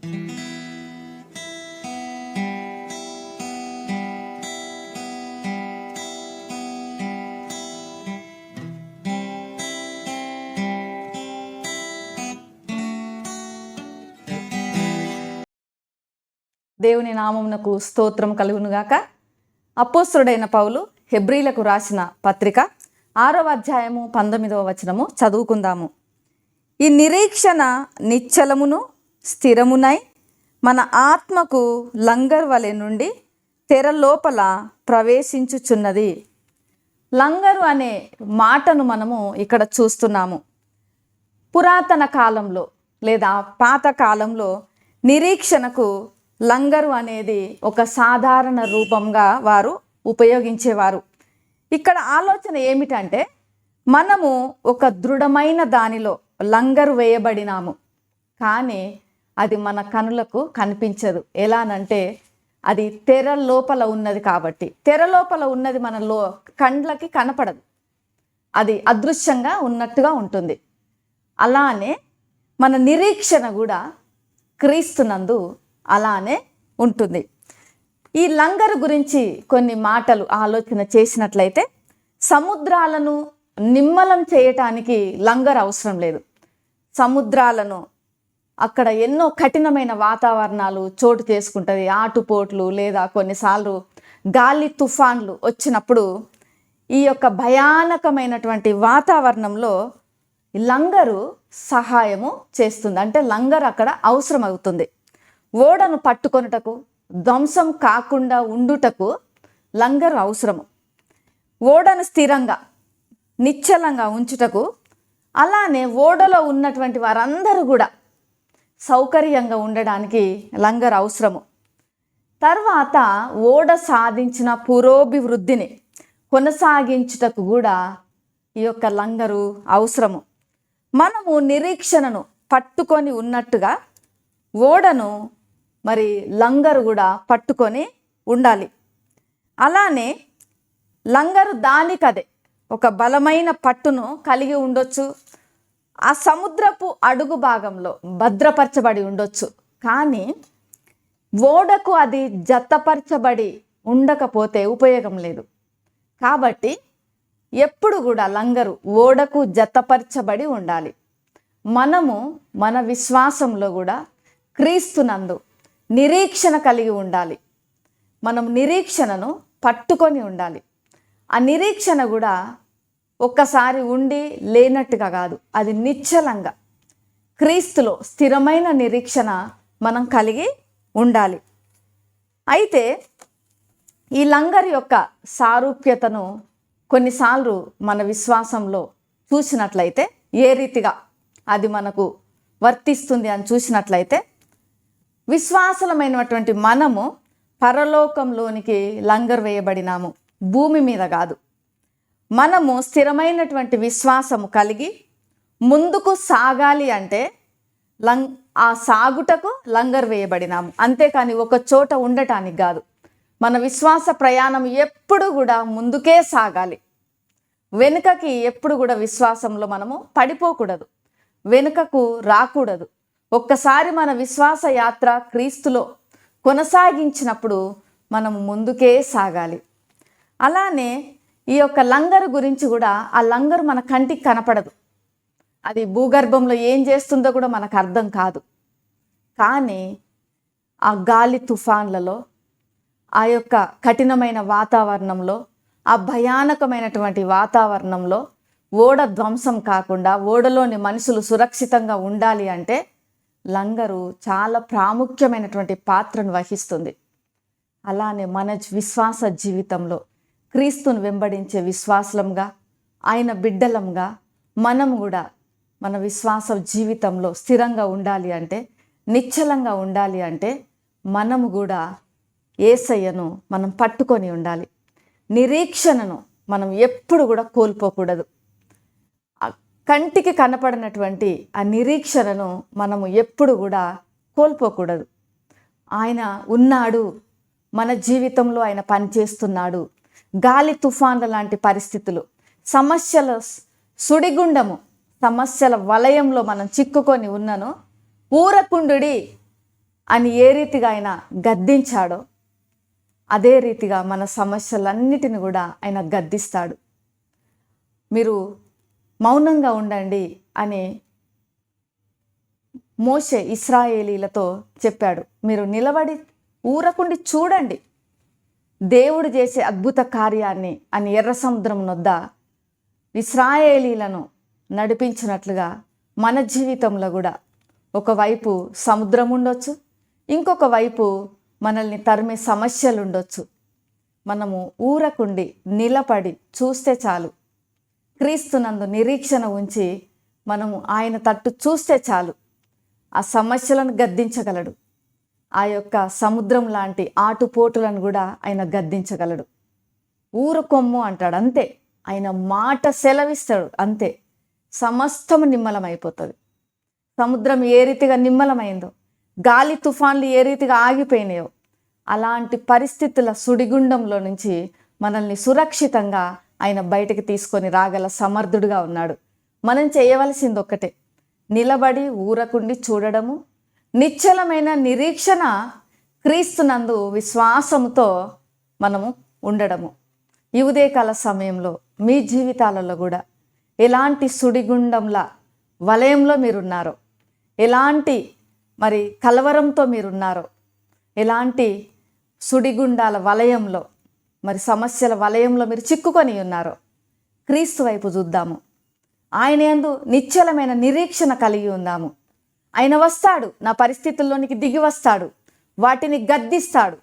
దేవుని నామమునకు స్తోత్రం కలుగునుగాక. అపోస్తలుడైన పౌలు హెబ్రీలకు రాసిన పత్రిక 6వ అధ్యాయము 19వ వచనము చదువుకుందాము. ఈ నిరీక్షణ నిశ్చలమును స్థిరమునై మన ఆత్మకు లంగర్ వలె నుండి తెర లోపల ప్రవేశించుచున్నది. లంగరు అనే మాటను మనము ఇక్కడ చూస్తున్నాము. పురాతన కాలంలో లేదా పాత కాలంలో నిరీక్షణకు లంగరు అనేది ఒక సాధారణ రూపంగా వారు ఉపయోగించేవారు. ఇక్కడ ఆలోచన ఏమిటంటే, మనము ఒక దృఢమైన దానిలో లంగరు వేయబడినాము, కానీ అది మన కనులకు కనిపించదు. ఎలానంటే అది తెర లోపల ఉన్నది కాబట్టి. తెర లోపల ఉన్నది మన కండ్లకి కనపడదు, అది అదృశ్యంగా ఉన్నట్టుగా ఉంటుంది. అలానే మన నిరీక్షణ కూడా క్రీస్తునందు అలానే ఉంటుంది. ఈ లంగరు గురించి కొన్ని మాటలు ఆలోచన చేసినట్లయితే, సముద్రాలను నిమ్మలం చేయటానికి లంగర్ అవసరం లేదు. సముద్రాలను అక్కడ ఎన్నో కఠినమైన వాతావరణాలు చోటు చేసుకుంటుంది. ఆటుపోట్లు లేదా కొన్నిసార్లు గాలి తుఫాన్లు వచ్చినప్పుడు ఈ యొక్క భయానకమైనటువంటి వాతావరణంలో లంగరు సహాయము చేస్తుంది. అంటే లంగర్ అక్కడ అవసరం అవుతుంది. ఓడను పట్టుకొనుటకు, ధ్వంసం కాకుండా ఉండుటకు లంగరు అవసరము. ఓడను స్థిరంగా నిశ్చలంగా ఉంచుటకు, అలానే ఓడలో ఉన్నటువంటి వారందరూ కూడా సౌకర్యంగా ఉండడానికి లంగరు అవసరము. తర్వాత ఓడ సాధించిన పురోభివృద్ధిని కొనసాగించుటకు కూడా ఈ యొక్క లంగరు అవసరము. మనము నిరీక్షణను పట్టుకొని ఉన్నట్టుగా ఓడను మరి లంగరు కూడా పట్టుకొని ఉండాలి. అలానే లంగరు దానికదే ఒక బలమైన పట్టును కలిగి ఉండొచ్చు. ఆ సముద్రపు అడుగు భాగంలో భద్రపరచబడి ఉండొచ్చు, కానీ ఓడకు అది జతపరచబడి ఉండకపోతే ఉపయోగం లేదు. కాబట్టి ఎప్పుడు కూడా లంగరు ఓడకు జతపరచబడి ఉండాలి. మనము మన విశ్వాసంలో కూడా క్రీస్తునందు నిరీక్షణ కలిగి ఉండాలి. మనం నిరీక్షణను పట్టుకొని ఉండాలి. ఆ నిరీక్షణ కూడా ఒక్కసారి ఉండి లేనట్టుగా కాదు, అది నిశ్చలంగా క్రీస్తులో స్థిరమైన నిరీక్షణ మనం కలిగి ఉండాలి. అయితే ఈ లంగర్ యొక్క సారూప్యతను కొన్నిసార్లు మన విశ్వాసంలో చూసినట్లయితే, ఏ రీతిగా అది మనకు వర్తిస్తుంది అని చూసినట్లయితే, విశ్వాసమైనటువంటి మనము పరలోకంలోనికి లంగర్ వేయబడినాము, భూమి మీద కాదు. మనము స్థిరమైనటువంటి విశ్వాసము కలిగి ముందుకు సాగాలి అంటే ఆ సాగుటకు లంగర్ వేయబడినాము, అంతేకాని ఒక చోట ఉండటానికి కాదు. మన విశ్వాస ప్రయాణం ఎప్పుడు కూడా ముందుకే సాగాలి. వెనుకకి ఎప్పుడు కూడా విశ్వాసంలో మనము పడిపోకూడదు, వెనుకకు రాకూడదు. ఒక్కసారి మన విశ్వాస యాత్ర క్రీస్తులో కొనసాగించినప్పుడు మనము ముందుకే సాగాలి. అలానే ఈ యొక్క లంగరు గురించి కూడా, ఆ లంగరు మన కంటికి కనపడదు, అది భూగర్భంలో ఏం చేస్తుందో కూడా మనకు అర్థం కాదు. కానీ ఆ గాలి తుఫాన్లలో, ఆ యొక్క కఠినమైన వాతావరణంలో, ఆ భయానకమైనటువంటి వాతావరణంలో ఓడ ధ్వంసం కాకుండా ఓడలోని మనుషులు సురక్షితంగా ఉండాలి అంటే లంగరు చాలా ప్రాముఖ్యమైనటువంటి పాత్రను వహిస్తుంది. అలానే మన విశ్వాస జీవితంలో క్రీస్తును వెంబడించే విశ్వాసలంగా, ఆయన బిడ్డలంగా మనం కూడా మన విశ్వాస జీవితంలో స్థిరంగా ఉండాలి అంటే, నిశ్చలంగా ఉండాలి అంటే, మనము కూడా యేసయ్యను మనం పట్టుకొని ఉండాలి. నిరీక్షణను మనం ఎప్పుడు కూడా కోల్పోకూడదు. కంటికి కనపడినటువంటి ఆ నిరీక్షణను మనము ఎప్పుడు కూడా కోల్పోకూడదు. ఆయన ఉన్నాడు, మన జీవితంలో ఆయన పనిచేస్తున్నాడు. గాలి తుఫాన్ల లాంటి పరిస్థితులు, సమస్యల సుడిగుండము, సమస్యల వలయంలో మనం చిక్కుకొని ఉన్నను, ఊరకుండుడి, అని ఏ రీతిగా ఆయన గద్దించాడో అదే రీతిగా మన సమస్యలన్నిటిని కూడా ఆయన గద్దిస్తాడు. మీరు మౌనంగా ఉండండి అని మోషే ఇశ్రాయేలీలతో చెప్పాడు. మీరు నిలబడి ఊరకుండి చూడండి దేవుడు చేసే అద్భుత కార్యాన్ని అని ఎర్ర సముద్రం నొద్ద ఇశ్రాయేలీలను నడిపించినట్లుగా మన జీవితంలో కూడా ఒకవైపు సముద్రం ఉండొచ్చు, ఇంకొక వైపు మనల్ని తరిమే సమస్యలు ఉండొచ్చు. మనము ఊరకుండి నిలబడి చూస్తే చాలు, క్రీస్తునందు నిరీక్షణ ఉంచి మనము ఆయన తట్టు చూస్తే చాలు, ఆ సమస్యలను గద్దించగలడు. ఆ యొక్క సముద్రం లాంటి ఆటుపోటులను కూడా ఆయన గద్దించగలడు. ఊరుకొమ్ము అంటాడు అంతే, ఆయన మాట సెలవిస్తాడు అంతే, సమస్తము నిమ్మలమైపోతుంది. సముద్రం ఏ రీతిగా నిమ్మలమైందో, గాలి తుఫాన్లు ఏ రీతిగా ఆగిపోయినాయో, అలాంటి పరిస్థితుల సుడిగుండంలో నుంచి మనల్ని సురక్షితంగా ఆయన బయటకు తీసుకొని రాగల సమర్థుడుగా ఉన్నాడు. మనం చేయవలసింది ఒక్కటే, నిలబడి ఊరకుండి చూడడము, నిశ్చలమైన నిరీక్షణ క్రీస్తునందు విశ్వాసముతో మనము ఉండడము. ఈ ఉదయకాల సమయంలో మీ జీవితాలలో కూడా ఎలాంటి సుడిగుండంలా వలయంలో మీరున్నారో, ఎలాంటి మరి కలవరంతో మీరున్నారో, ఎలాంటి సుడిగుండాల వలయంలో మరి సమస్యల వలయంలో మీరు చిక్కుకొని ఉన్నారో, క్రీస్తు వైపు చూద్దాము. ఆయన యందు నిశ్చలమైన నిరీక్షణ కలిగి ఉందాము. ఆయన వస్తాడు, నా పరిస్థితుల్లోనికి దిగి వస్తాడు, వాటిని గద్దిస్తాడు,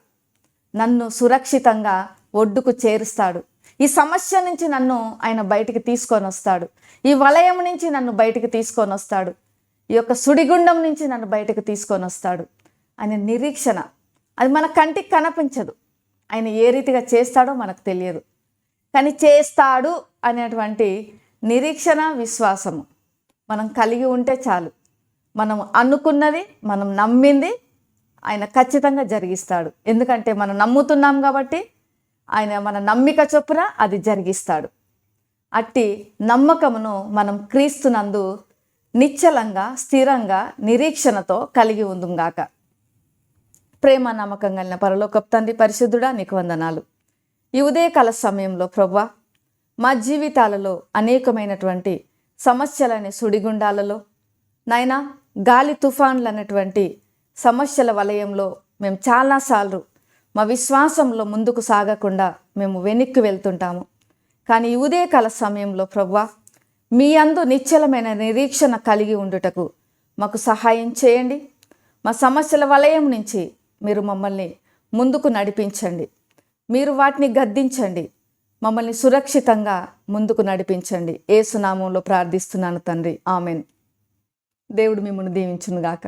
నన్ను సురక్షితంగా ఒడ్డుకు చేరుస్తాడు. ఈ సమస్య నుంచి నన్ను ఆయన బయటికి తీసుకొని వస్తాడు, ఈ వలయం నుంచి నన్ను బయటికి తీసుకొని వస్తాడు, ఈ యొక్క సుడిగుండం నుంచి నన్ను బయటకు తీసుకొని వస్తాడు అనే నిరీక్షణ. అది మన కంటికి కనిపించదు, ఆయన ఏ రీతిగా చేస్తాడో మనకు తెలియదు, కానీ చేస్తాడు అనేటువంటి నిరీక్షణ విశ్వాసము మనం కలిగి ఉంటే చాలు. మనం అనుకున్నది, మనం నమ్మింది ఆయన ఖచ్చితంగా జరిగిస్తాడు. ఎందుకంటే మనం నమ్ముతున్నాం కాబట్టి ఆయన మన నమ్మిక చొప్పున అది జరిగిస్తాడు. అట్టి నమ్మకమును మనం క్రీస్తునందు నిశ్చలంగా, స్థిరంగా, నిరీక్షణతో కలిగి ఉందుగాక. ప్రేమ నమ్మకం కలిగిన పరలోకపు తండ్రి, పరిశుద్ధుడా నీకు వందనాలు. ఈ ఉదయకాల సమయంలో ప్రభువా, మా జీవితాలలో అనేకమైనటువంటి సమస్యలనే సుడిగుండాలలో నాయనా, గాలి తుఫాన్లు అన్నటువంటి సమస్యల వలయంలో మేము చాలాసార్లు మా విశ్వాసంలో ముందుకు సాగకుండా మేము వెనక్కి వెళ్తుంటాము. కానీ ఈ ఉదయకాల సమయంలో ప్రభువా, మీ అందు నిశ్చలమైన నిరీక్షణ కలిగి ఉండుటకు మాకు సహాయం చేయండి. మా సమస్యల వలయం నుంచి మీరు మమ్మల్ని ముందుకు నడిపించండి, మీరు వాటిని గద్దించండి, మమ్మల్ని సురక్షితంగా ముందుకు నడిపించండి. యేసు నామములో ప్రార్థిస్తున్నాను తండ్రి, ఆమెన్. దేవుడు మిమ్మల్ని దీవించునుగాక.